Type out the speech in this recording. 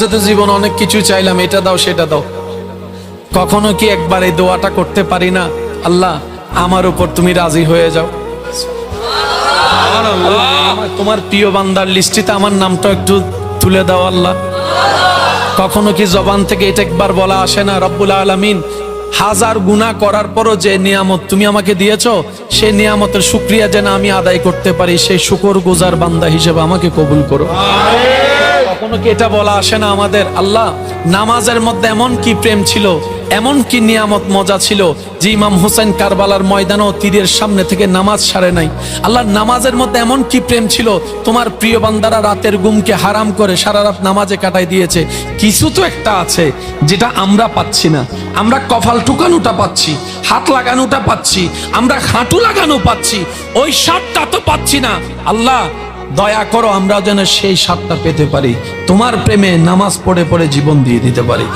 তো জীবন অনেক কিছু চাইলাম, এটা দাও সেটা দাও, কখনো কি একবার এই দোয়াটা করতে পারি না, আল্লাহ আমার উপর তুমি রাজি হয়ে যাও। তোমার প্রিয় বান্দার লিস্টিতে আমার নামটা একটু তুলে দাও আল্লাহ। কখনো কি জবান থেকে এটা একবার বলা আসে না, রব্বুল আলামিন হাজার গুনাহ করার পরও যে নিয়ামত তুমি আমাকে দিয়েছো, সেই নিয়ামতের শুকরিয়া যেন আমি আদায় করতে পারি, সেই শুকরগুজার বান্দা হিসেবে আমাকে কবুল করো। কখনো কি এটা বলা আসে না আমাদের, আল্লাহ নামাজের মধ্যে এমন কি প্রেম ছিল, এমন কি নিয়ামত মজা ছিল যে ইমাম হোসেন কারবালার ময়দানেও তীরের সামনে থেকে নামাজ ছাড়ে নাই। আল্লাহ নামাজের মধ্যে এমন কি প্রেম ছিল, তোমার প্রিয় বান্দারা রাতের ঘুমকে হারাম করে সারা রাত নামাজে কাটাই দিয়েছে। কিছু তো একটা আছে যেটা আমরা পাচ্ছি না, আমরা কপাল টুকানোটা পাচ্ছি, হাত লাগানোটা পাচ্ছি, আমরা হাঁটু লাগানো পাচ্ছি, ওই স্বাদটা তো পাচ্ছি না। আল্লাহ দয়া করো আমরা যেন সেই স্বাদটা পেতে পারি, তোমার প্রেমে নামাজ পড়ে পড়ে জীবন দিয়ে দিতে পারি।